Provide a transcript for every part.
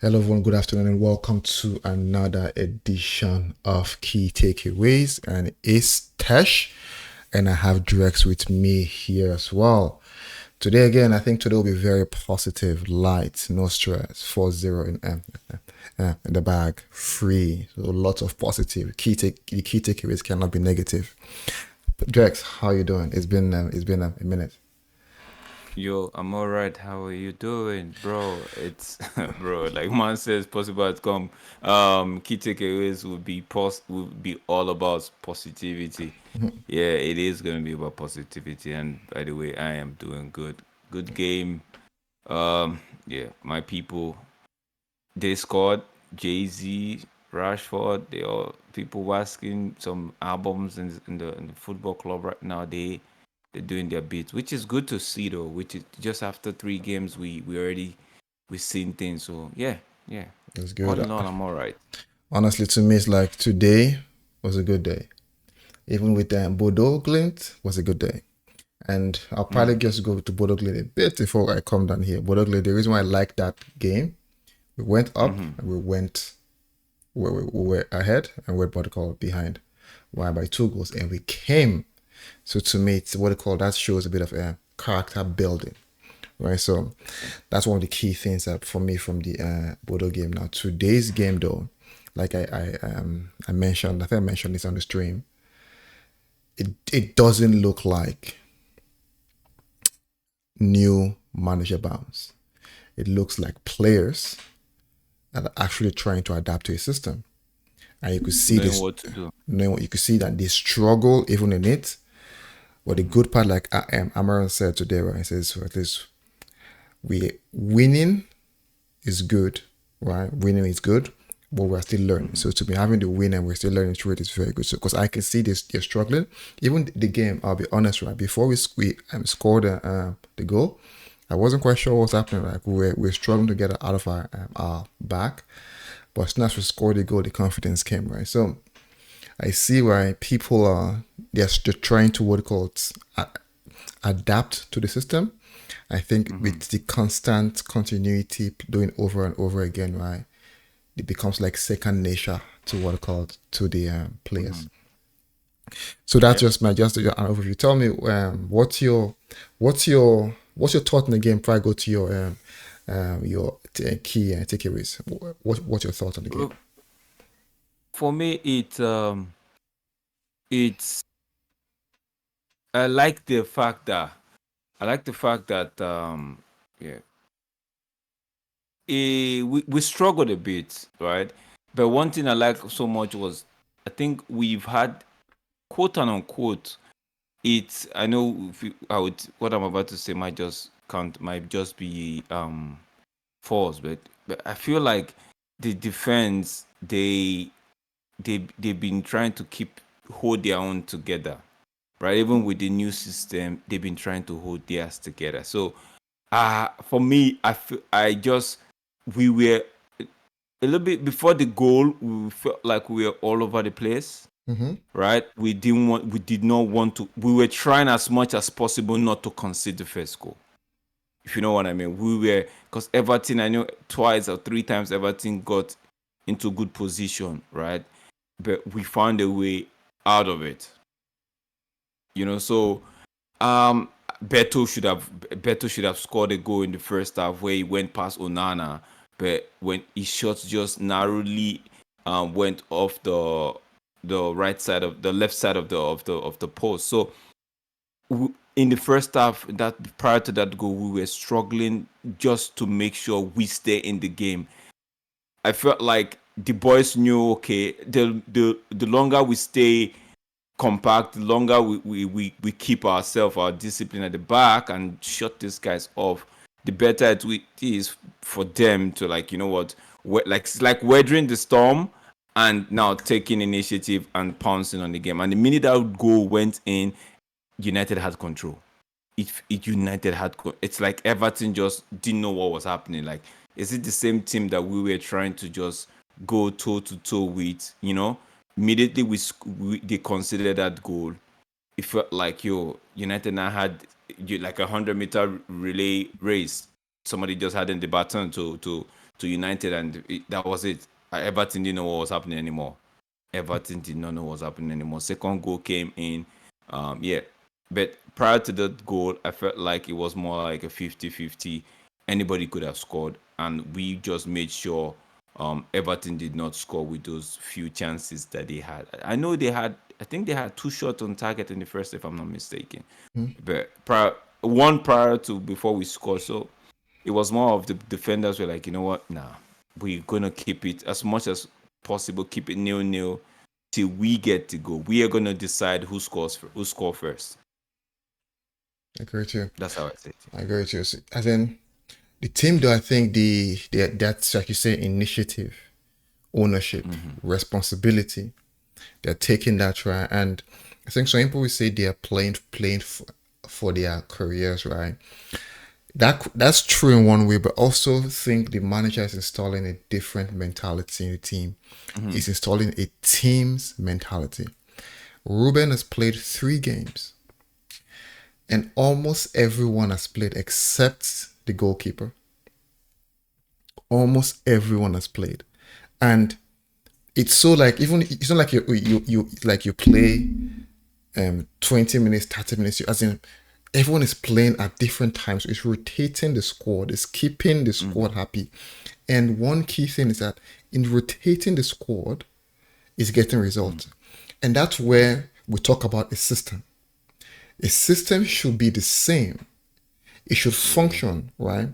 Hello, everyone. Good afternoon, and welcome to another edition of Key Takeaways. And it's Tesh, and I have Drex with me here as well. Today, again, I think today will be very positive, light, no stress, 4-0 in the bag, free. So lots of positive. The key takeaways cannot be negative. But Drex, how you doing? It's been a minute. Yo, I'm all right. How are you doing, bro? It's bro, like man says, possible outcome. Key takeaways would be all about positivity. Yeah, it is gonna be about positivity. And by the way, I am doing good. Good game. Yeah, my people they scored. Jay-Z, Rashford, they all people were asking some albums in the football club right now. They're doing their bit, which is good to see though. Which is just after 3 games, we seen things. So yeah. It's All good. in all, I'm all right. Honestly, to me, it's like today was a good day. Even with Bodo Glint was a good day. And I'll probably Mm-hmm. just go to Bodo Glint a bit before I come down here. Bodo Glint, the reason why I like that game, we went up Mm-hmm. and we were ahead and we're what they call behind. Why by 2 goals and we came. So to me, it's what they call that shows a bit of character building, right? So that's one of the key things that for me from the Bodo game. Now today's game though, like I mentioned, I think I mentioned this on the stream. It doesn't look like new manager bounce. It looks like players that are actually trying to adapt to a system. And you could see Knowing this, what to do. you could see that they struggle even in it. But the Mm-hmm. good part, like Amaran said today, right? He says, at least we winning is good, right? Winning is good, but we're still learning. Mm-hmm. So to be having the win and we're still learning through it is very good. So because I can see this, they're struggling. Even the game, I'll be honest, right? Before we scored the goal, I wasn't quite sure what was happening. Like we're struggling to get it out of our back, but as soon as we scored the goal, the confidence came, right? So I see why people are they're trying to what it calls adapt to the system. I think Mm-hmm. with the constant continuity doing over and over again, right, it becomes like second nature to what it called to the Mm-hmm. players. So that's Yeah. just my just an overview. Tell me, what's your thought in the game? Before I go to your key takeaways. What's your thought on the game? Well, for me, it's I like the fact that yeah, we struggled a bit, right? But one thing I like so much was I think we've had quote and unquote. It's I know if I would what I'm about to say might just be false, but I feel like the defense they've been trying to hold their own together, right? Even with the new system, they've been trying to hold theirs together. So for me, I just we were a little bit before the goal. We felt like we were all over the place, Mm-hmm. right? We did not want to. We were trying as much as possible not to concede the first goal. If you know what I mean, we were because Everton. I know twice or three times Everton got into good position, right? But we found a way out of it. So um, Beto should have scored a goal in the first half where he went past Onana, but when his shots just narrowly went off the right side of the left side of the post. So in the first half, that prior to that goal, we were struggling just to make sure we stay in the game. I felt like the boys knew okay, the longer we stay compact, the longer we keep ourselves, our discipline at the back and shut these guys off, the better it is for them to like, you know what, like it's like weathering the storm and now taking initiative and pouncing on the game. And the minute that goal went in, United had control. It United it's like Everton just didn't know what was happening. Like, is it the same team that we were trying to just go toe to toe with? Immediately they considered that goal. It felt like United now had like 100-meter relay race. Somebody just had in the baton to United, and that was it. Everton didn't know what was happening anymore. Everton did not know what was happening anymore. Second goal came in. Yeah. But prior to that goal, I felt like it was more like a 50-50. Anybody could have scored. And we just made sure Everton did not score with those few chances that they had. I know I think they had 2 shots on target in the first, if I'm not mistaken. Mhm. But prior to before we scored. So it was more of the defenders were like, you know what? Nah, we're gonna keep it as much as possible, keep it 0-0 till we get to go. We are gonna decide who score first. I agree with you. That's how I say it. I agree with you. As in the team, though, I think that's like you say, initiative, ownership, responsibility. They're taking that right, and I think some people will say they are playing for their careers, right? That's true in one way, but also think the manager is installing a different mentality in the team. He's installing a team's mentality. Ruben has played 3 games, and almost everyone has played except the goalkeeper. Almost everyone has played, and it's so like even it's not like you play 20 minutes, 30 minutes, as in everyone is playing at different times. It's rotating the squad, it's keeping the squad happy. And one key thing is that in rotating the squad is getting results. And that's where we talk about a system. A system should be the same. It should function, right?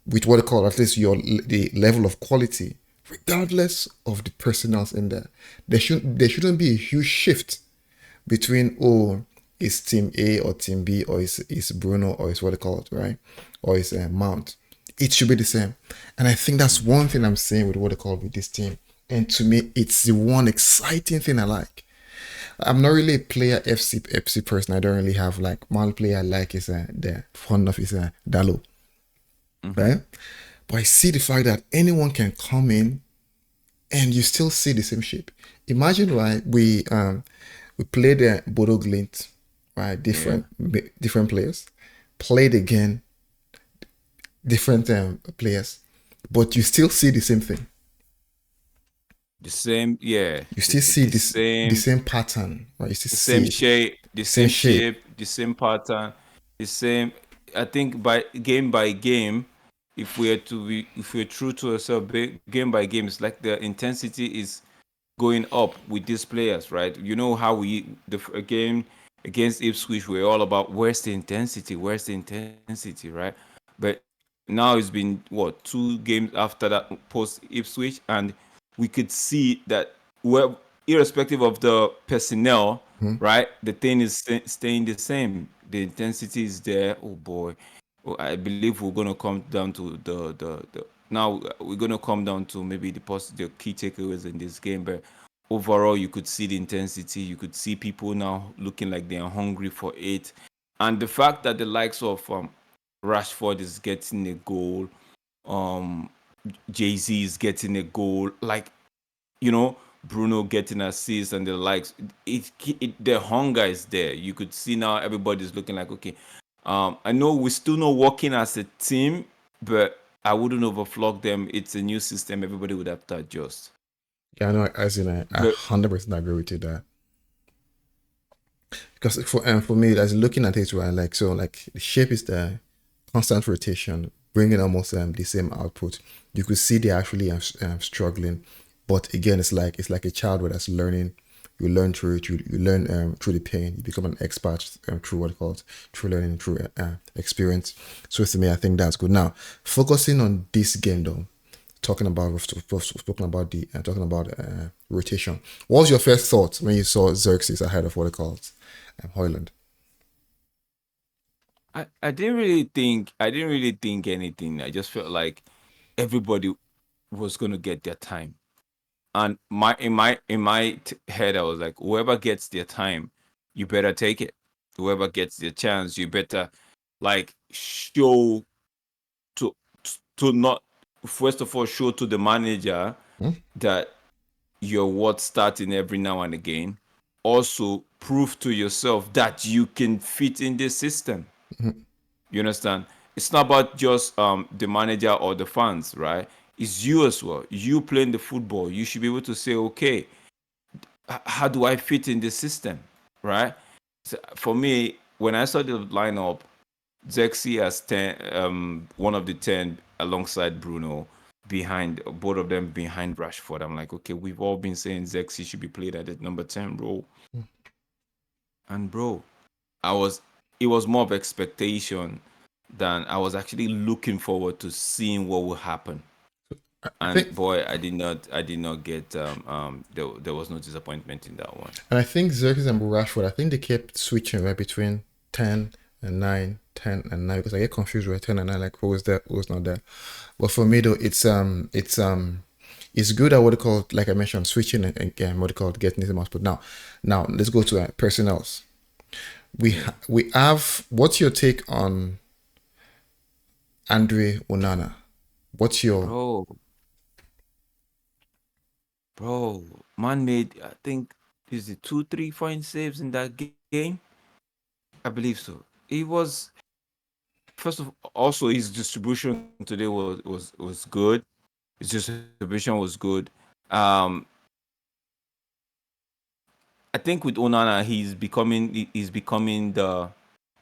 With what I call at least the level of quality, regardless of the personnel in there. There shouldn't be a huge shift between it's team A or team B, or it's Bruno, or it's what they call it, right? Or it's Mount. It should be the same. And I think that's one thing I'm saying with what they call with this team. And to me, it's the one exciting thing I like. I'm not really a player FC person. I don't really have like one player I like is the fond of is Dalo, right? But I see the fact that anyone can come in and you still see the same shape. Imagine, right? We played Bodo Glint, right? Different players. Played again, different players, but you still see the same thing. The same, yeah, You still see the same pattern, right? You still the same see it, shape, the same same shape. shape, the same pattern, the same. I think by game, if we're true to ourselves, game by game, it's like the intensity is going up with these players, right? You know how the game against Ipswich, we're all about where's the intensity, right? But now it's been what 2 games after that post Ipswich, and we could see that well, irrespective of the personnel, Mhm. right? The thing is staying the same. The intensity is there. Oh boy, I believe we're gonna come down to the now we're gonna come down to maybe the key takeaways in this game, but overall you could see the intensity. You could see people now looking like they are hungry for it, and the fact that the likes of Rashford is getting a goal, um, Jay-Z is getting a goal, like you know Bruno getting assists and the likes. The hunger is there. You could see now everybody's looking like okay. I know we're still not working as a team, but I wouldn't overflock them. It's a new system. Everybody would have to adjust. Yeah, I know. As in, I But 100% agree with you there. Because for me, as looking at it, right, like so, like the shape is there, constant rotation, bringing almost the same output. You could see they actually struggling, but again, it's like a child that's learning. You learn through it. You learn through the pain. You become an expert through what it calls through learning, through experience. So to me, I think that's good. Now, focusing on this game though, talking about rotation. What was your first thought when you saw Xerxes ahead of what it calls Hoyland? I didn't really think anything. I just felt like everybody was gonna get their time. And head, I was like, whoever gets their time, you better take it. Whoever gets their chance, you better like show to to not first of all show to the manager Hmm? that you're worth starting every now and again. Also, prove to yourself that you can fit in this system. Mhm. You understand? It's not about just the manager or the fans, right? It's you as well. You playing the football. You should be able to say, okay, how do I fit in the system, right? So for me, when I saw the lineup, Zexi as 10, one of the 10 alongside Bruno, behind both of them behind Rashford. I'm like, okay, we've all been saying Zexi should be played at the number 10 role, and bro, I was it was more of expectation than I was actually looking forward to seeing what would happen. I And think, boy, I did not get there was no disappointment in that one. and I think Xerxes and Rashford, I think they kept switching right between 10 and 9, 10 and 9, because I get confused with 10 and 9, like who was there, who was not there. But for me though, it's good at what they call, like I mentioned, switching and what they call getting them out. But now let's go to personnels. Yeah. We have. What's your take on Andre Onana? What's your Bro, man made, I think, is it 2, 3 fine saves in that game? I believe so. He was first of also his distribution today was good. His distribution was good. Um, I think with Onana, he's becoming the,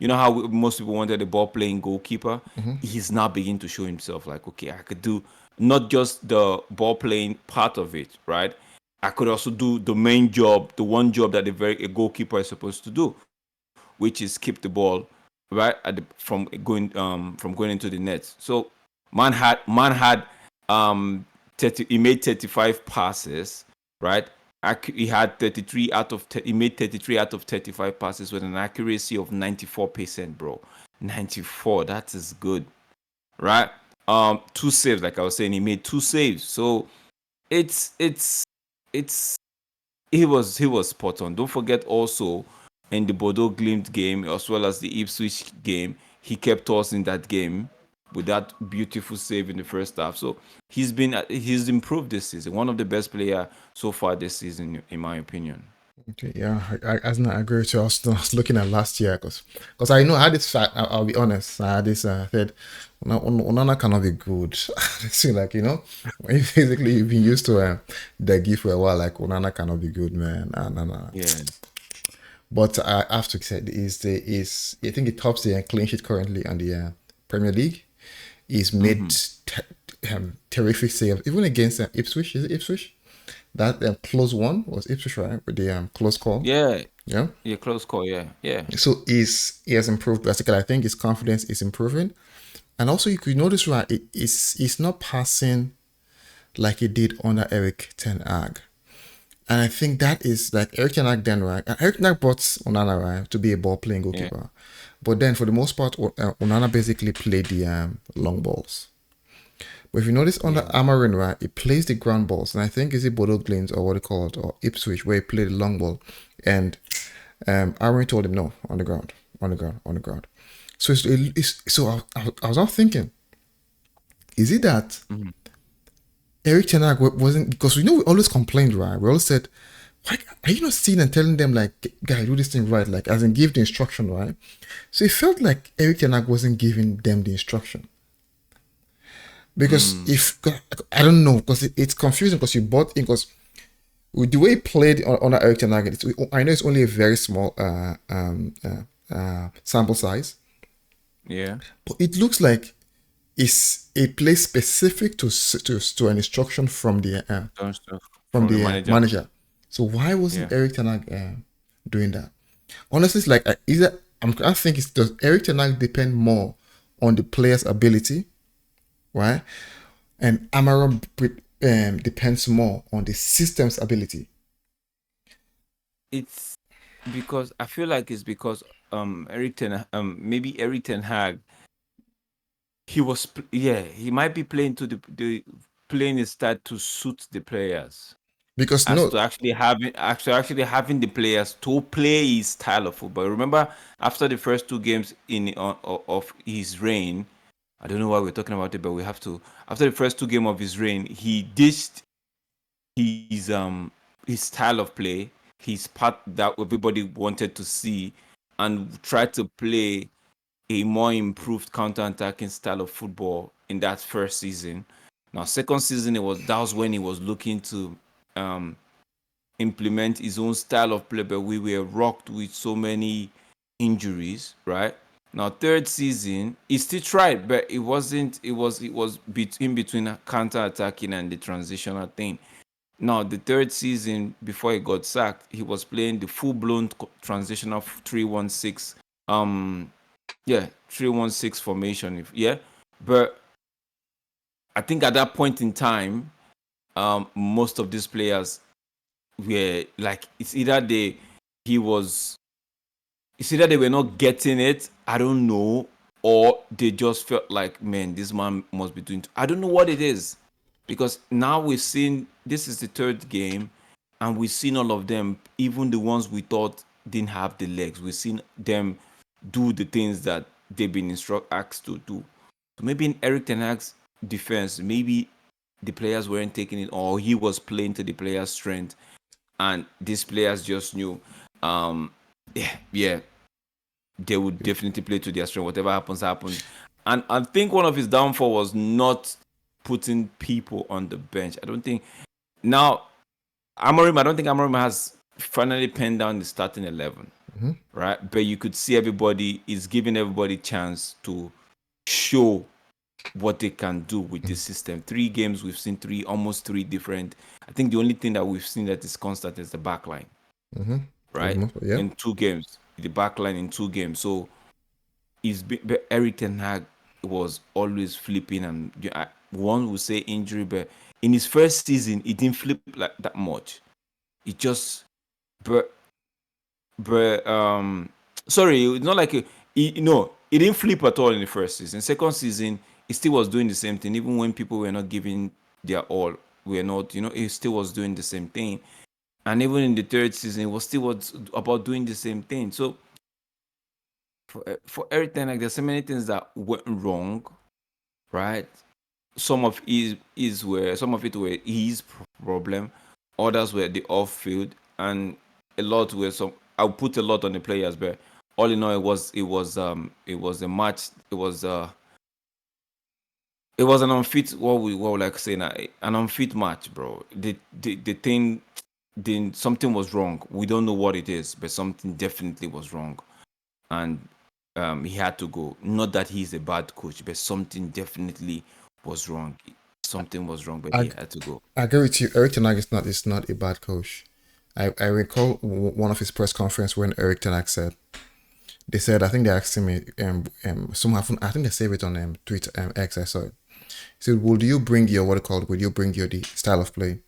how most people wanted the ball playing goalkeeper. He's now beginning to show himself like, okay, I could do not just the ball playing part of it, right? I could also do the main job, the one job that a goalkeeper is supposed to do, which is keep the ball right from going into the net. So man had um 30, he made 35 passes, right? He had 33 out of he made 33 out of 35 passes with an accuracy of 94%, bro. 94, that is good, right? Two saves, like I was saying, he made two saves. So it's he was spot on. Don't forget also in the Bordeaux Glimt game as well as the Ipswich game, he kept us in that game with that beautiful save in the first half. So he's improved this season. One of the best player so far this season, in my opinion. okay? Yeah, I agree with you. I was looking at last year because I know I had this fact. I'll be honest. I had this said Onana cannot be good. It's like when basically you've been used to the gift for a while. Like Onana cannot be good, man. Nah. Yeah, But I have to say is I think it tops the clean sheet currently on the Premier League. He's made terrific saves even against Ipswich. Is it Ipswich? That close one was Ipswich, right? With the close call. yeah, Yeah. yeah. Close call. Yeah, yeah, So he has improved drastically. I think his confidence is improving, and also you could notice right, it's not passing like he did under Eric Ten Hag. And I think that is like Eric Ten Hag then, right? And Eric Ten Hag brought Onana, right, to be a ball playing yeah, goalkeeper. But then for the most part, Onana basically played the long balls. But if you notice under yeah. Amarin, right, he plays the ground balls. And I think is it Bodo Glint or what they call it, or Ipswich, where he played the long ball. And Amarin told him, no, on the ground, on the ground, on the ground. So I was not thinking, is it that Eric Ten Hag wasn't, because we always complained, right? We always said, why are you not seeing and telling them like, guy, do this thing right, like as in give the instruction, right? So it felt like Eric Ten Hag wasn't giving them the instruction because if I don't know, because it's confusing because you bought in because with the way he played on Eric Ten Hag, I know it's only a very small sample size, Yeah. but it looks like it's a play specific to an instruction from the Done stuff from from the the manager. manager. So why wasn't Yeah. Eric Ten Hag doing that? Honestly, it's like either I think it's does Eric Ten Hag depend more on the player's ability, right? And Amaron depends more on the system's ability. It's because I feel like it's because maybe Eric Ten Hag, he might be playing to the playing his style to suit the players, Because as no, to actually having the players to play his style of football. Remember, after the first two games of his reign, I don't know why we're talking about it, but we have to. After the first two games of his reign, he ditched his style of play, his part that everybody wanted to see, and tried to play a more improved counter-attacking style of football in that first season. Now, second season, that was when he was looking to implement his own style of play, but we were rocked with so many injuries, right? Now, third season, he still tried, but it wasn't. It was between counter attacking and the transitional thing. Now, the third season before he got sacked, he was playing the full blown transitional 3-1-6. Yeah, 3-1-6 formation. Yeah, but I think at that point in time, most of these players were like, he was it's either they were not getting it, I don't know, or they just felt like, man, this man must be doing. I don't know what it is, because now we've seen this is the third game, and we've seen all of them, even the ones we thought didn't have the legs. We've seen them do the things that they've been asked to do. So maybe in Eric Ten Hag's defense, maybe the players weren't taking it, or he was playing to the players' strength, and these players just knew. Yeah, they would definitely play to their strength. Whatever happens, happens. And I think one of his downfall was not putting people on the bench. I don't think now I don't think Amorim has finally penned down the starting 11, right? But you could see everybody is giving everybody chance to show what they can do with this system. 3 games we've seen almost three different. I think the only thing that we've seen that is constant is the back line, right? Yeah. In 2 games, the back line in 2 games. So but Eric Ten Hag was always flipping, and one would say injury, but in his first season, it didn't flip like that much. It just, but sorry, it's not like it didn't flip at all in the first season. Second season, he still was doing the same thing, even when people were not giving their all. We're not, he still was doing the same thing, and even in the third season, it was about doing the same thing. So for Eric Ten Hag, there's so many things that went wrong, right? Some of it were his problem, others were the off field, and a lot were some. I'll put a lot on the players, but all in all, it was a match. It was an unfit. What we like saying, an unfit match, bro. The thing, something was wrong. We don't know what it is, but something definitely was wrong, and he had to go. Not that he's a bad coach, but something definitely was wrong. Something was wrong, but I, he had to go. I agree with you. Eric Ten Hag is not a bad coach. I recall one of his press conference when Eric Ten Hag said, they said, I think they asked him, somehow, I think they saved it on Twitter, X, I saw it. He said, would you bring your the style of play?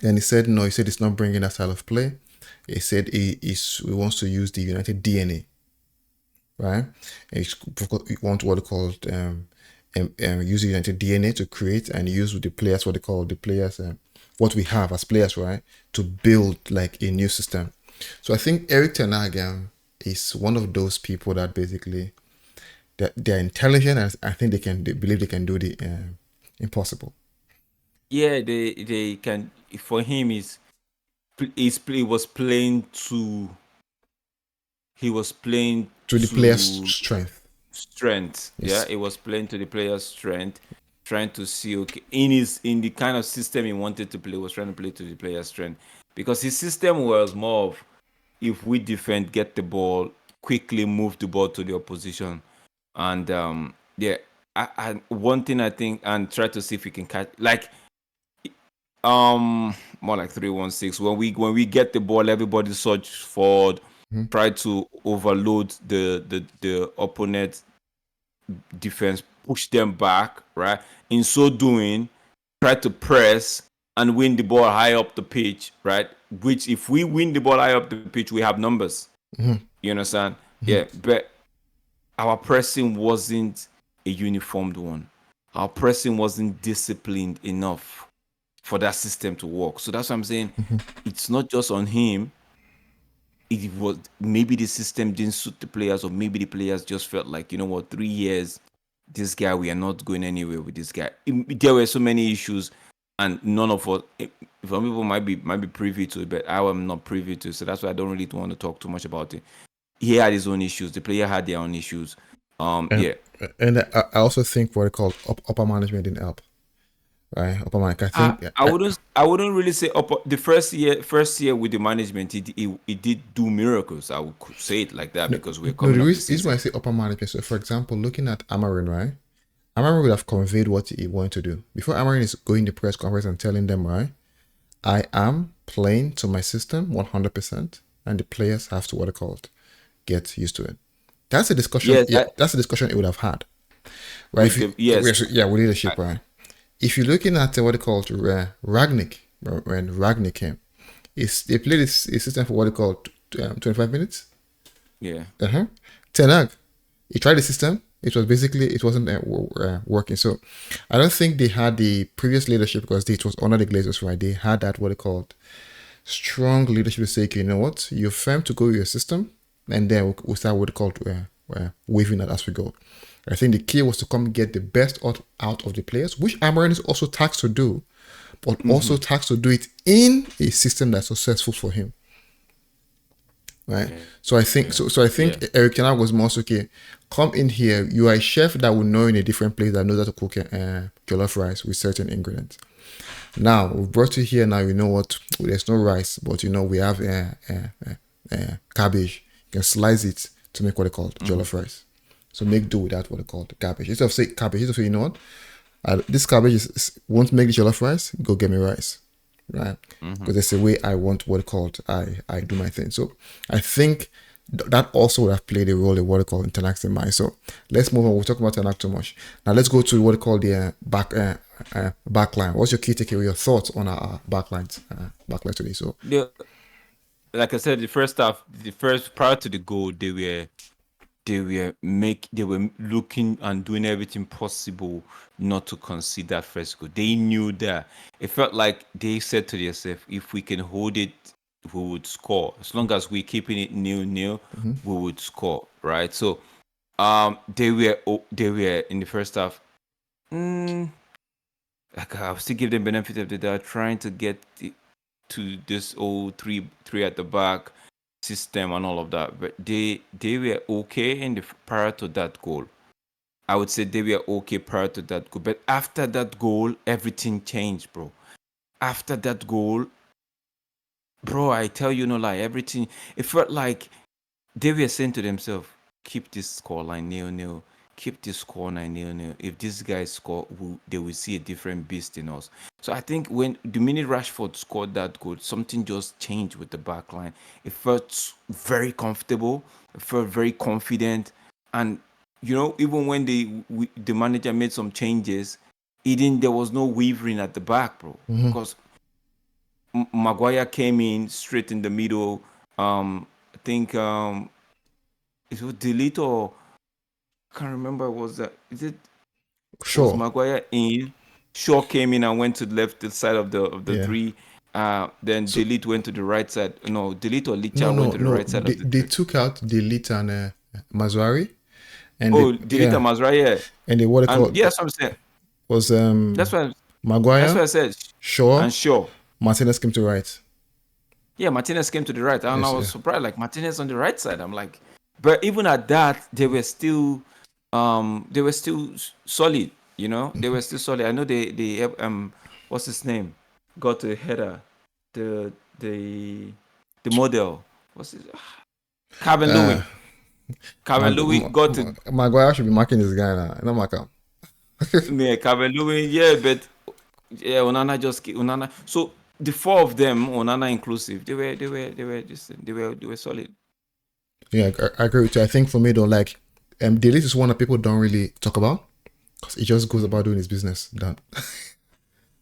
And he said, no, he said it's not bringing that style of play. He said he wants to use the United DNA, right? And he wants what they call use the United DNA to create and use with the players, what they call the players, what we have as players, right? To build like a new system. So I think Eric Ten Hag is one of those people that basically they're intelligent, and I think they believe they can do the impossible. Yeah, they can. For him, he was playing to. He was playing To the player's to strength. strength. Yeah, Yes. it was playing to the player's strength, trying to see, okay, in the kind of system he wanted to play, was trying to play to the player's strength, because his system was more of, if we defend, get the ball quickly, move the ball to the opposition, and yeah, one thing I think, and try to see if we can catch, like more like 3-1-6. When we get the ball, everybody surge forward, try to overload the opponent defense, push them back, right? In so doing, try to press and win the ball high up the pitch, right? Which, if we win the ball high up the pitch, we have numbers. You understand? Yeah, but our pressing wasn't a uniformed one. Our pressing wasn't disciplined enough for that system to work. So that's what I'm saying. It's not just on him. It was, maybe the system didn't suit the players, or maybe the players just felt like, 3 years, this guy, we are not going anywhere with this guy. There were so many issues, and none of us, some people might be privy to it, but I am not privy to it. So that's why I don't really want to talk too much about it. He had his own issues. The player had their own issues. And Yeah. and I also think what they call upper management didn't help. right? Upper Mike, I I, think. I wouldn't I wouldn't really say up the first year with the management it did do miracles. I would say it like that No, because we're no, coming the off the reason why season. I say upper management. So, for example, looking at Amarin, right? Amarin would have conveyed what he wanted to do before Amarin is going to press conference and telling them, right? I am playing to my system 100%, and the players have to what they call it, get used to it. That's a discussion. Yes, Yeah, that's a discussion it would have had, right? with the Yeah, with I, leadership, right? If you're looking at what they call it, Ragnick, when Ragnick came, they played his system for what they call 25 minutes. yeah. Uh-huh. Tenag, he tried the system. It wasn't working. So I don't think they had the previous leadership because it was under the Glazers, right? They had that what they called strong leadership to say, okay, you know what, you're firm to go with your system, and then we'll start what they called waving that as we go. I think the key was to come get the best out of the players, which Amaran is also tasked to do, but also tasked to do it in a system that's successful for him. Right. Yeah. So I think Yeah. so I Yeah. think Eric Ten Hag was more so, okay, come in here. You are a chef that will know in a different place that knows how to cook jollof rice with certain ingredients. Now we've brought you here. Now you know what. There's no rice, but you know we have cabbage. You can slice it to make what they call jollof rice. So make do with that what they call cabbage. Instead of say cabbage, instead of say, you know what, this cabbage won't make the jollof rice. Go get me rice, right? Because there's a way I want what called I do my thing. So I think that also would have played a role in what they call Tenak's mind. So let's move on. We'll talk about Tenak too much. Now let's go to what they call the backline. What's your key takeaway? Your thoughts on our backline today? So Like I said, the first half, the first prior to the goal, they were looking and doing everything possible not to concede that first goal. They knew that it felt like they said to themselves, if we can hold it, we would score. As long as we're keeping it 0-0, we would score, right? So they were in the first half. Like I'll still give them benefit of the doubt, trying to get to this old three at the back system and all of that. But they were okay in the prior to that goal. I would say they were okay prior to that goal. But after that goal, everything changed, bro. After that goal, bro, I tell you no lie, everything it felt like they were saying to themselves, keep this scoreline 0-0. Keep this scoreline 0-0. If these guys score, they will see a different beast in us. So I think when the minute Rashford scored that goal, something just changed with the back line. It felt very comfortable. It felt very confident. And, even when the manager made some changes, there was no wavering at the back, bro. Because Maguire came in straight in the middle. I think it was delete or I can't remember. Was sure, Maguire in? Shaw came in and went to the left side of the yeah. three. Then So Delete went to the right side. No, Delete or no, Licha went no, to the no. right side of the They three. took out the Lit and Mazwari, and Oh, Delete and Mazraoui. and they what they And call yeah, that's what I'm saying. was That's why that's Maguire, what I said. Shaw, And Shaw. Martinez came to right. Yeah, Martinez came to the right, and I Yes, was yeah. surprised. Like Martinez on the right side, I'm like, but even at that, they were still solid. They were still solid. I know what's his name, got a header, the the the model, what's his, Calvin Uh, Louis. Calvin Louis got to Maguire should be marking this guy now. No mark him. yeah, Calvin Louis, yeah, but yeah, Onana. So the four of them, Onana inclusive, they were solid. Yeah, I agree with you. I think for me though, like, Delete is one that people don't really talk about because he just goes about doing his business. Done.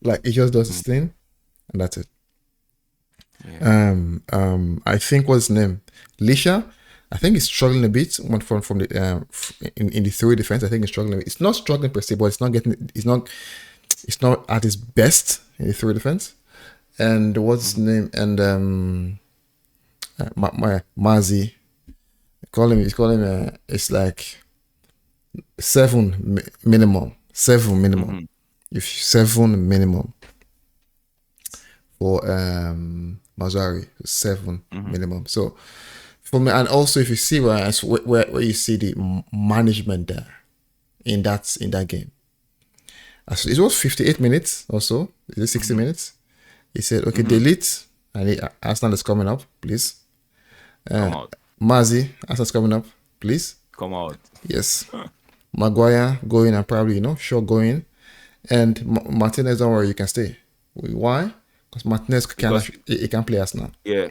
Like he just does his thing, and that's it. Yeah. I think what's his name, Lisha. I think he's struggling a bit from the in the three defense. I think he's struggling. It's not struggling per se, but it's not getting. It's not at his best in the three defense. And what's his name? And Mazi. He's calling it's like minimum. Seven minimum. If 7 minimum for Mazari, 7 minimum. So for me, and also if you see where you see the management there in that game, It was 58 minutes or so. Is it 60 minutes? He said, okay, Mm-hmm. delete. And Arsenal is coming up, please. Come out. Mazi, Arsenal's coming up, please. Come out. Yes. Maguire going and probably, Shaw going. And Martinez, don't worry, you can stay. Why? Because Martinez Because he can play Arsenal. yeah,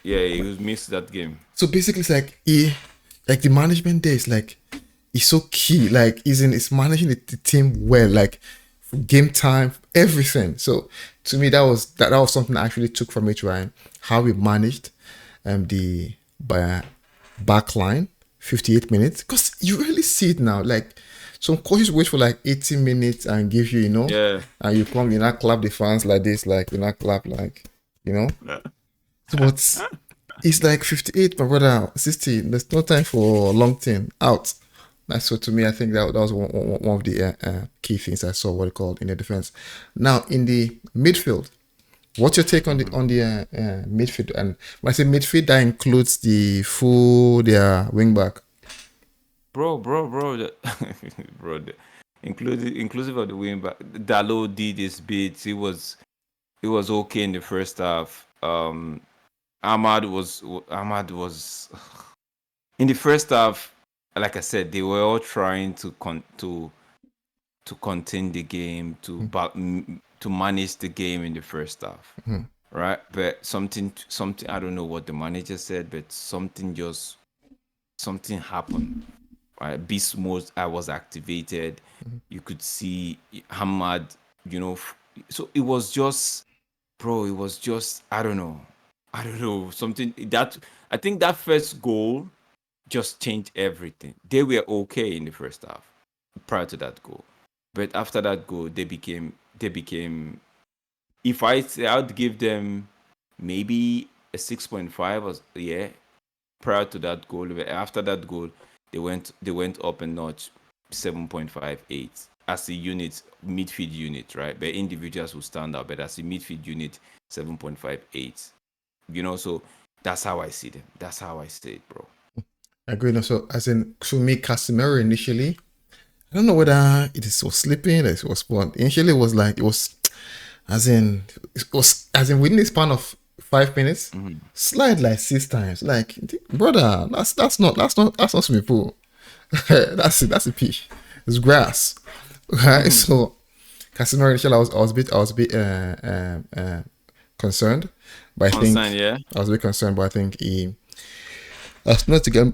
he was missed that game. So basically, it's like the management there is like he's so key. Like he's managing the team well, like game time, everything. So to me, that was something I actually took from it, Ryan. How we managed the back line, 58 minutes, because you really see it now. Like some coaches wait for like 80 minutes and give you, Yeah. and you come, you not clap the fans like this, like you not clap like, but it's like 58, my brother, 60. There's no time for long thing out. That's so to me, I think that was one of the key things I saw what it called in the defense. Now in the midfield, what's your take on the midfield? And when I say midfield, that includes their wing back. Bro, bro, inclusive of the win back. Dalot did his bits. He was okay in the first half. Ahmad was in the first half. Like I said, they were all trying to contain the game, to manage the game in the first half, right? But something I don't know what the manager said, but something happened. Right, beast mode I was activated. You could see Hamad, so it was just, bro. It was just I don't know something that I think that first goal just changed everything. They were okay in the first half prior to that goal, but after that goal, they became. If I say I'd give them maybe a 6.5 or prior to that goal. After that goal, they went up a notch, 7.58 as a unit, midfield unit, right? But individuals will stand out, but as a midfield unit, 7.58. So that's how I see them. That's how I see it, bro. I agree. No, so as in to me, Casemiro initially, I don't know whether it was sleeping, it was what. Initially, it was as in within the span of 5 minutes, slide like 6 times. Like, brother, that's not swimming pool. That's it. That's a pitch. It's grass, right? So, Casemiro initially, I was a bit concerned, but I think Yeah. I was a bit concerned, but I think he. As soon as the game,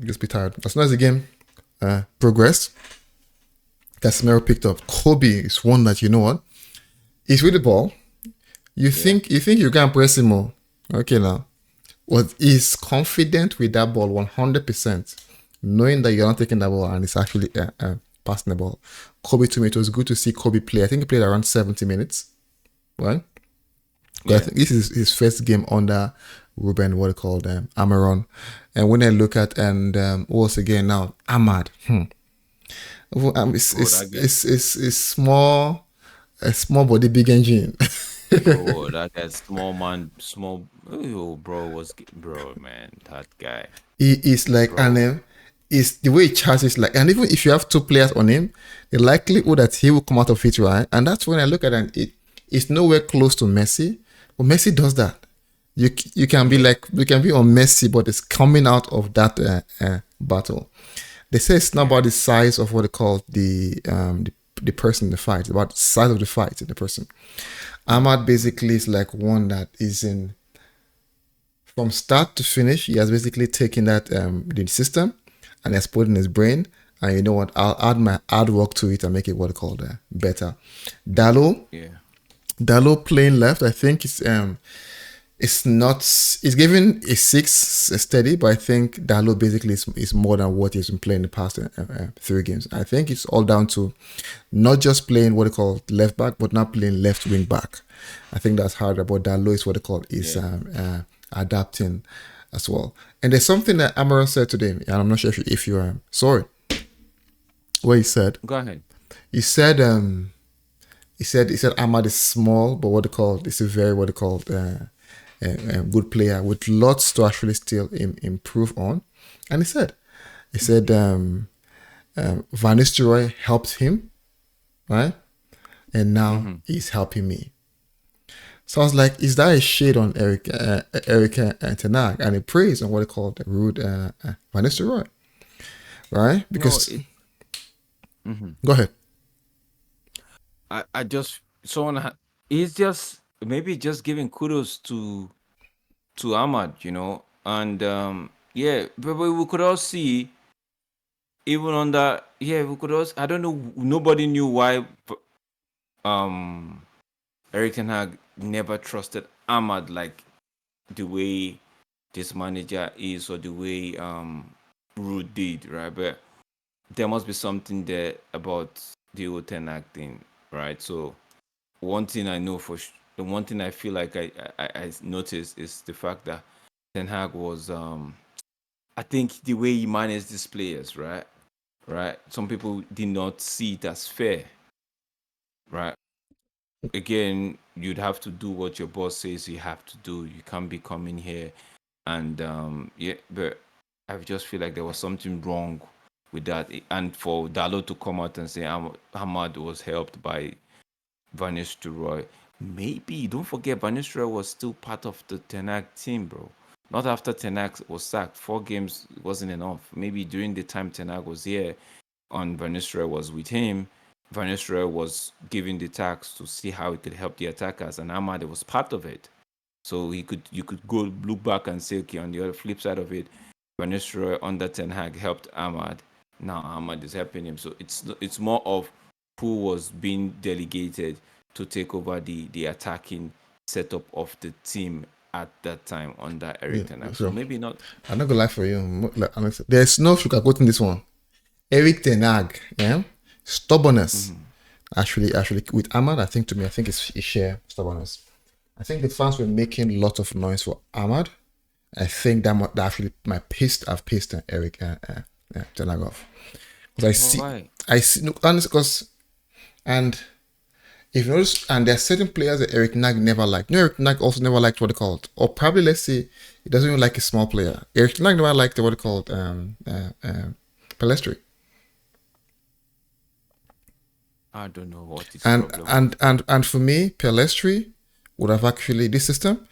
just be tired. As soon as the game progressed, Casemiro picked up. Kobe is one that you know what? He's with the ball. You think you can press him more. Okay now. But he's confident with that ball 100%, knowing that you're not taking that ball and it's actually passing the ball. Kobe, to me, it was good to see Kobe play. I think he played around 70 minutes, right? I think this is his first game under Ruben, what they called Amaron. And when I look at once again now, Ahmad, it's small, a small body, big engine. Bro, that guy, bro, man, that guy. He is like, and is the way he charges, like, and even if you have two players on him, the likelihood that he will come out of it, right? And that's when I look at it's nowhere close to Messi, but Messi does that. You can be on Messi, but it's coming out of that battle. They say it's not about the size of what they call the person in the fight, it's about the size of the fight in the person. Ahmad basically is like one that is in from start to finish. He has basically taken that the system and has put in his brain. And you know what? I'll add my hard work to it and make it what they call better. Dalot playing left. I think it's given a 6 steady, but I think Dalot basically is more than what he's been playing the past 3 games. I think it's all down to not just playing what they call left back, but not playing left wing back. I think that's harder, but Dalot is what they call adapting as well. And there's something that Amaron said today, and I'm not sure if you saw it. What he said. Go ahead. He said Ahmad is small, but what they call is a very what they call good player with lots to actually still improve on. And he said Van Nistelrooy helped him, right? And now Mm-hmm. he's helping me. So I was like, is that a shade on Eric Ten Hag? And a praise on what they call the rude Van Nistelrooy, right? No, Because it. Mm-hmm. go ahead. I just someone he's just maybe just giving kudos to Ahmad, and yeah, but we could all see even on that. Yeah, we could also. I don't know. Nobody knew why. Um, Eric Ten Hag never trusted Ahmad like the way this manager is or the way Rude did, right? But there must be something there about the whole Ten Hag thing, right? So one thing I know the one thing I feel like I noticed is the fact that Ten Hag was I think the way he managed these players, right? Right. Some people did not see it as fair, right? Again, you'd have to do what your boss says you have to do. You can't be coming here and yeah, but I just feel like there was something wrong with that. And for Dalo to come out and say Ahmad was helped by Vanish to Roy. Maybe don't forget Vanish Roy was still part of the Tenak team, bro. Not after Tenak was sacked. 4 games wasn't enough. Maybe during the time Tenak was here and Vanish Roy was with him, Vanish Roy was giving the tasks to see how he could help the attackers, and Ahmad was part of it. So you could go look back and say, okay, on the other flip side of it, Van Nistelrooy under Ten Hag helped Ahmad. Now Ahmad is helping him. So it's more of who was being delegated to take over the attacking setup of the team at that time under Yeah, Eric Ten Hag. So so maybe not. I'm not gonna lie for you. There's no sugarcoating this one. Eric Ten Hag, yeah, stubbornness. Mhm. Actually, with Ahmad, I think to me, I think it's sheer stubbornness. I think the fans were making a lot of noise for Ahmad. I think that actually I've pissed Eric Ten Hag off because Why? I see, no, honestly, because and if you notice, and there are certain players that Eric Nag never liked. You know, Eric Nag also never liked what they called, or probably let's say he doesn't even like a small player. Eric Nag never liked what they called Palestri. I don't know what his And problem was. and and and for me, Palestri would have actually this system.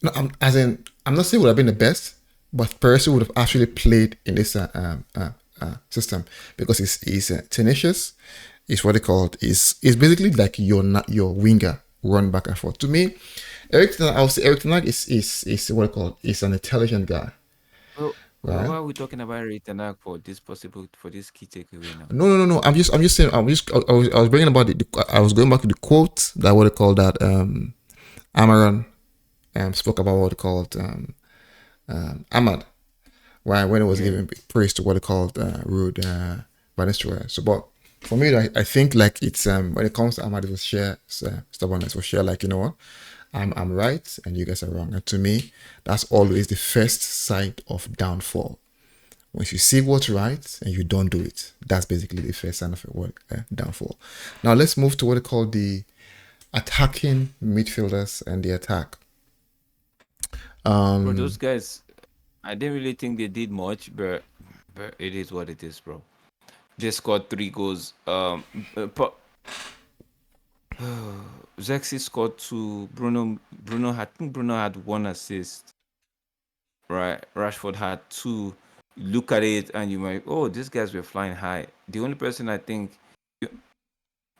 No, as in I'm not saying would have been the best, but Palestri would have actually played in this system because he's tenacious. Is what they call it. Is basically like your winger run back and forth. To me, I would say Eric Ten Hag is what they call it. Is an intelligent guy, Well, right? why are we talking about Eric Ten Hag for this key takeaway now? No. I'm just saying. I was bringing about I was going back to the quote that what they call that. Amaran spoke about what they called Ahmad, right? When it was Yeah. giving praise to what they called rude Van Nistelrooy. So, but for me, I think like it's when it comes to Ahmad, it was sheer stubbornness, was sheer like you know what, I'm right and you guys are wrong. And to me, that's always the first sign of downfall. Once you see what's right and you don't do it, that's basically the first sign of a downfall. Now let's move to what they call the attacking midfielders and the attack. Bro, those Um, guys, I didn't really think they did much, but it is what it is, bro. They scored 3 goals. Zexi scored 2. I think Bruno had 1 assist. Right, Rashford had 2. Look at it, and you might, oh, these guys were flying high. The only person I think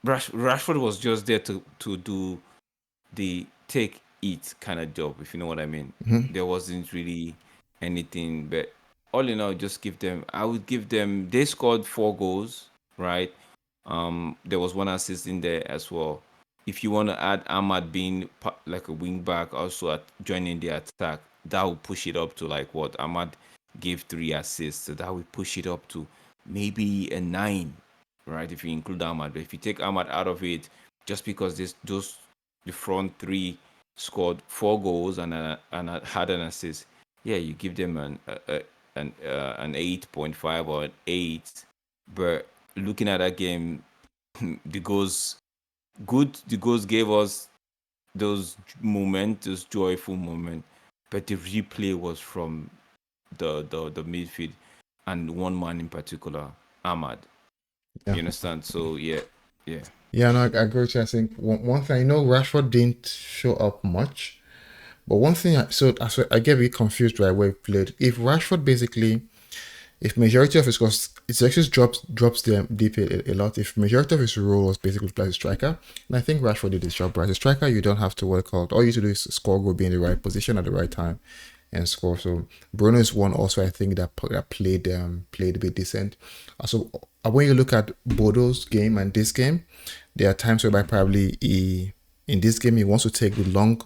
Rashford was just there to do the take it kind of job, if you know what I mean. mhm. There wasn't really anything, but all in all, just give them. I would give them. They scored 4 goals, right? There was 1 assist in there as well. If you want to add Ahmad being like a wing back, also joining the attack, that will push it up to like what Ahmad gave 3 assists, so that will push it up to maybe a 9, right? If you include Ahmad, but if you take Ahmad out of it, just because those the front three scored 4 goals and had an assist, yeah, you give them an 8.5 or an 8. But looking at that game, the goals the goals gave us those moments, those joyful moments. But the replay was from the midfield and one man in particular. Ahmad. Yeah. You understand? So yeah, yeah, Yeah, no, I agree with you. I think one thing, I know Rashford didn't show up much, but one thing, I get a bit confused by where he played. If Rashford basically, if majority of his, because it's actually drops them deep a lot. If majority of his role was basically to play as a striker, and I think Rashford did his job right. As a striker, you don't have to work hard. All you need to do is score, go, be in the right position at the right time, and score. So Bruno is one also I think that played a bit decent. Also, when you look at Bodo's game and this game, there are times whereby probably in this game he wants to take the long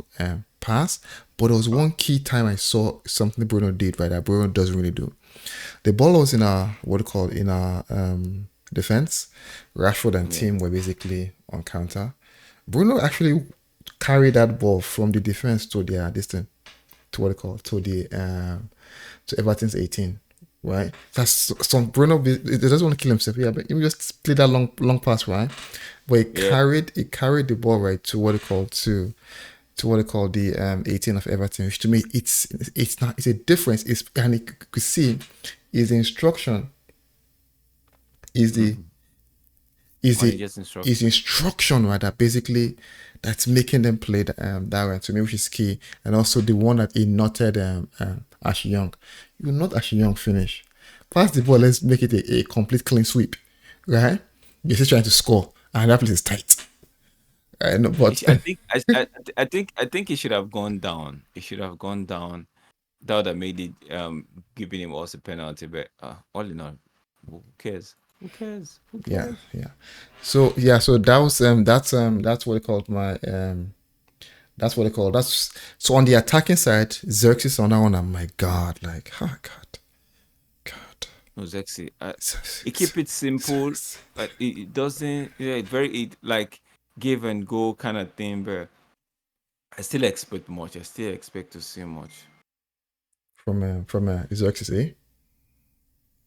pass, but there was one key time I saw something Bruno did right that Bruno doesn't really do. The ball was in our defense. Rashford and yeah, team were basically on counter. Bruno actually carried that ball from the defense to their distance to what they call to the to Everton's 18. Right, that's some Bruno. He doesn't want to kill himself. Yeah, but he just play that long pass, right? But yeah. he carried the ball right to what they call to what they call the 18 of Everton, which to me it's not it's a difference. It's and you could see is the instruction is the Mm-hmm. is the Manager's is instruction. instruction right that basically that's making them play that way to me, which is key. And also the one that he noted Ashley Young. You not Ashley Young finish. Pass the ball, let's make it a complete clean sweep. Right? You're still trying to score. And that place is tight. I know, but I think I think he should have gone down. He should have gone down. That would have made it giving him also penalty. But all in all, who cares? Who cares? Who yeah, cares? yeah. So that was that's what they called my that's what they call that's so on the attacking side, Xerxes on that one. Oh my God, like oh God, No, Zexy. It Xerxes, keep it simple. Xerxes. It doesn't. Yeah, very like give and go kind of thing. But I still expect much. I still expect to see much. From Xerxes, eh?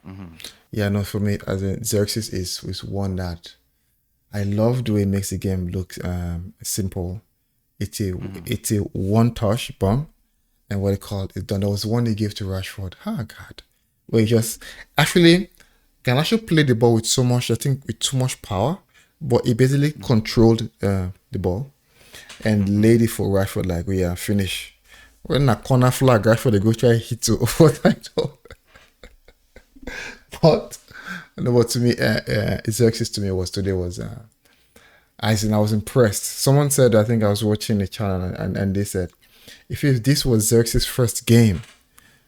Mm-hmm. Yeah, no, for me as a Xerxes is one that I love the way it makes the game look simple. It's a Mm-hmm. it's a one touch bomb and what they call it done. There was one they gave to Rashford. Oh God, where he just actually Garnacho played the ball with so much, I think, with too much power, but he basically controlled the ball and Mm-hmm. laid it for Rashford like we are finished. When a corner flag, Rashford they go try hit to overtime. But no, but to me, Xerxes to me was today was I was impressed. Someone said I think I was watching the channel and they said if this was Xerxes' first game,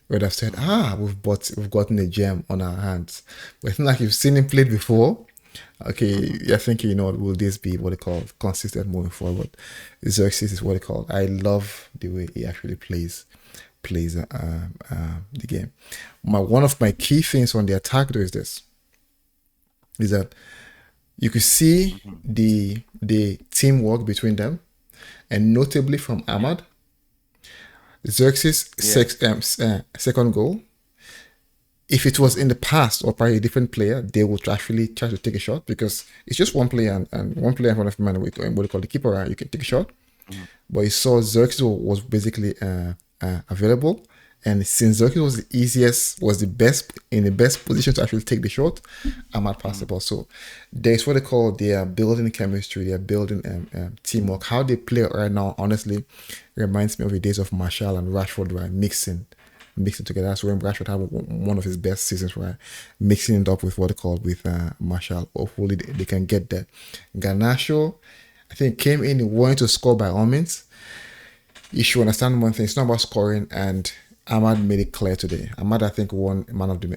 we'd have said we've gotten a gem on our hands. But it's not like you've seen him played before. Okay, I think you know will this be what they call consistent moving forward. Xerxes is what they call. I love the way he actually plays the game. One of my key things on the attack though is that you could see Mm-hmm. the teamwork between them, and notably from Yeah. Ahmad. Xerxes' Yeah. second goal. If it was in the past or by a different player, they would actually try to take a shot because it's just one player and one player in front of him and what they call the keeper, right? You can take a shot. Mm-hmm. But you saw Xerxes was basically available. And since Xerxes was the easiest, was the best in the best position to actually take the shot, Ahmad passed the ball. So there's what they call they are building chemistry, they are building teamwork. How they play right now, honestly, reminds me of the days of Martial and Rashford, right? Mixing together. That's when Rashford had one of his best seasons, right? Mixing it up with what they call with Martial. Hopefully they can get there. Garnacho, I think, came in wanting to score by all means. You should understand one thing. It's not about scoring, and Ahmad made it clear today. Ahmad, I think, won man of the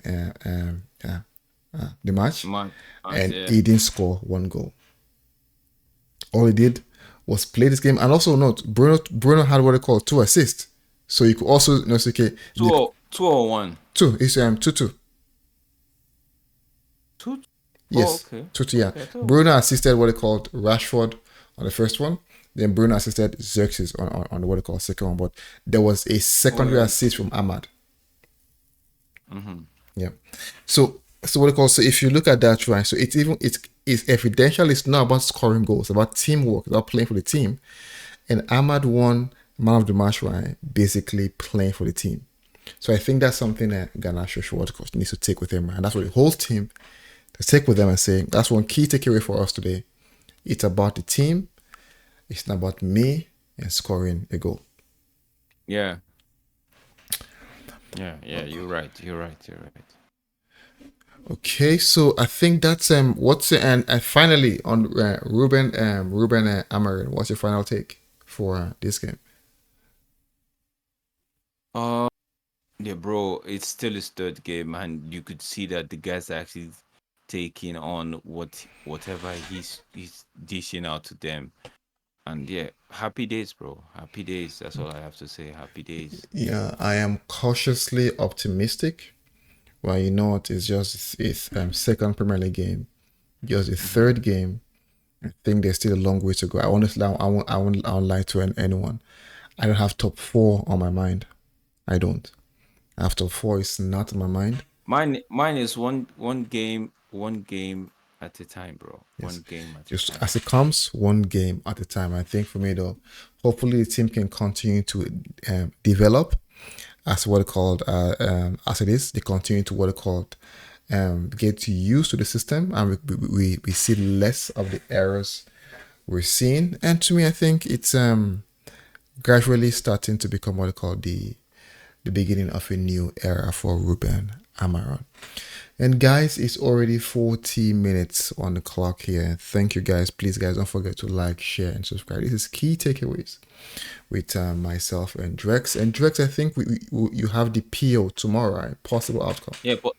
match, Man, and yeah. he didn't score one goal. All he did was play this game, and also note Bruno had what they call two assists. So you could also notice okay, Two or one. two is 2-2. Two. Oh, Yes, okay. 2-2. Yeah, Okay. I thought Bruno assisted what they called Rashford on the first one. Then Bruno assisted Xerxes on what they call second one. But there was a Oh secondary yeah. assist from Ahmad. Mm-hmm. Yeah. So what they call so if you look at that right, so it's evidential. It's not about scoring goals, it's about teamwork, it's about playing for the team. And Ahmad won man of the match right, basically playing for the team. So I think that's something that Garnacho needs to take with him, and that's what the whole team to take with them and say, that's one key takeaway for us today. It's about the team. It's not about me and scoring a goal. Yeah. Yeah. Yeah. You're right. You're right. You're right. Okay, so I think that's what's and finally on Ruben Amarin, what's your final take for this game? Uh, yeah, bro. It's still his third game, and you could see that the guys are actually taking on whatever he's dishing out to them. And yeah, happy days, bro. Happy days. That's all I have to say. Happy days. Yeah, I am cautiously optimistic. Well, you know what? It's just his second Premier League game, just the Hmm. third game. I think there's still a long way to go. I honestly, I won't lie to anyone. I don't have top four on my mind. I don't. I have top four is not on my mind. Mine is one game at a time, bro. Yes. One game at a Just time. as it comes, one game at a time. I think for me though, hopefully the team can continue to develop as what it called as it is. They continue to what it called get used to the system, and we see less of the errors we're seeing. And to me, I think it's gradually starting to become what I call the beginning of a new era for Ruben Amaron. And guys, it's already 40 minutes on the clock here. Thank you guys. Please guys, don't forget to like, share, and subscribe. This is key takeaways with myself and Drex. And Drex, I think you have the PO tomorrow, right? Possible outcome. Yeah, but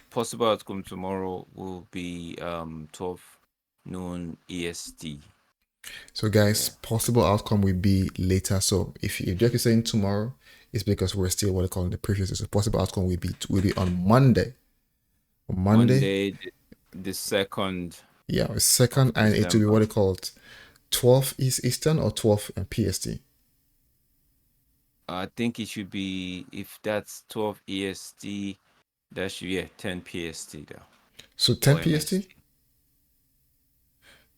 possible outcome tomorrow will be 12 noon EST. So guys, Yeah. possible outcome will be later. So if Drex is saying tomorrow, it's because we're still what they call in the previous. So possible outcome will be on Monday. On Monday, Monday, the 2nd yeah, of second, and it will be what December. they call it 12 is Eastern or 12 PST. I think it should be, if that's 12 EST, that should be, yeah, 10 PST though. So 10 Or PST. MST.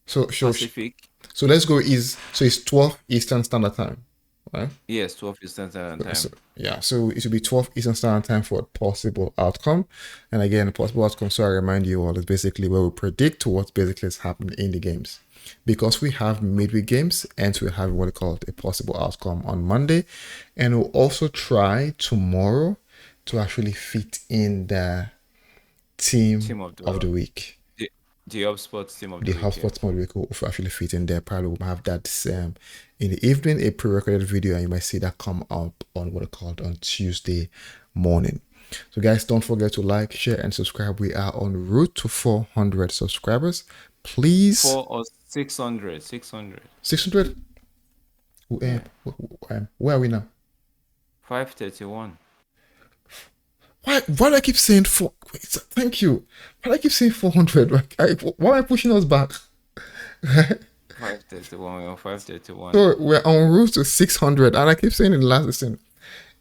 So so Pacific. so let's go is so it's 12 Eastern Standard Time, right? Yes, 12 Eastern Standard So Time. yeah, so it should be 12 Eastern Standard Time for a possible outcome. And again, a possible outcome, so I remind you all, is basically where we predict what basically is happening in the games. Because we have midweek games and we have what we call a possible outcome on Monday. And we'll also try tomorrow to actually fit in the team Team of of the the week. the, the HubSpot team of The the week, yeah. HubSpot mode we could actually fit in there. Probably we'll have that in the evening, a pre-recorded video, and you might see that come up on what it called on Tuesday morning. So guys, don't forget to like, share, and subscribe. We are on route to 400 subscribers. Please, 600, 600. 600. Yeah. Where are we now? 531. Why do I keep saying four? Wait, thank you. Why do I keep saying 400? Why am I pushing us back? 531. We're on 531. So we're on route to 600, and I keep saying in the last listen.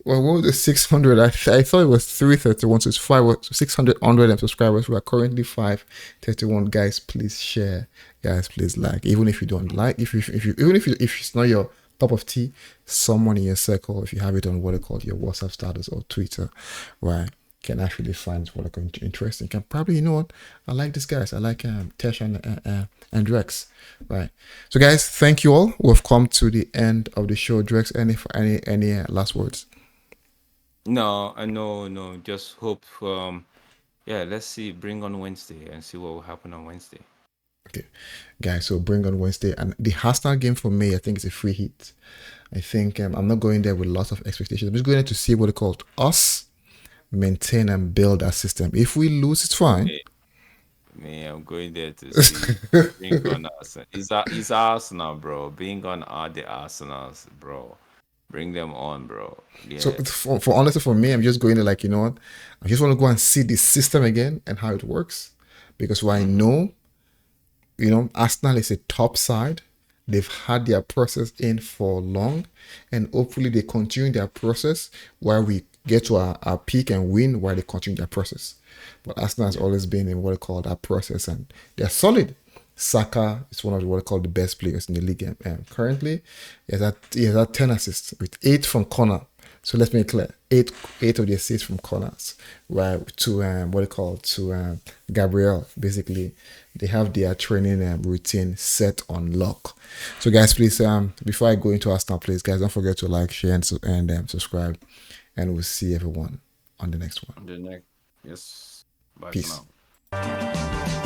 Well, what was the 600? I thought it was 331, so it's 600 subscribers. We are currently 531. Guys, please share. Guys, please like. Even if you don't like, if it's not your cup of tea, someone in your circle, if you have it on what they call your WhatsApp status or Twitter, right, can actually find what are going to interesting. Can probably, you know what, I like these guys. I like Tesh and Drex, right? So guys, thank you all. We've come to the end of the show. Drex, any last words? No, I know, no. Just hope. Yeah, let's see. Bring on Wednesday and see what will happen on Wednesday. Okay, guys. So bring on Wednesday, and the Arsenal game for me, I think it's a free hit. I think I'm not going there with lots of expectations. I'm just going there to see what they call us maintain and build our system. If we lose, it's fine. Me, I'm going there to see. Bring on Arsenal. It's Arsenal, bro. Bring on the Arsenals, bro. Bring them on, bro. So Yeah. for honestly, for me, I'm just going to like, you know what, I just want to go and see the system again and how it works, because what I Mm-hmm. know, you know, Arsenal is a top side. They've had their process in for long, and hopefully they continue their process while we get to our peak and win while they continue their process. But Arsenal has Yeah. always been in what I call that process, and they're solid. Saka is one of what I call the best players in the league currently. He has had 10 assists with 8 from corner. So let's make it clear. Eight of the assists from corners, right? To what do you call it? To Gabriel. Basically, they have their training routine set on lock. So guys, please before I go into Arsenal plays, guys, don't forget to like, share, and subscribe, and we'll see everyone on the next one. The next, yes. Bye for Peace. now.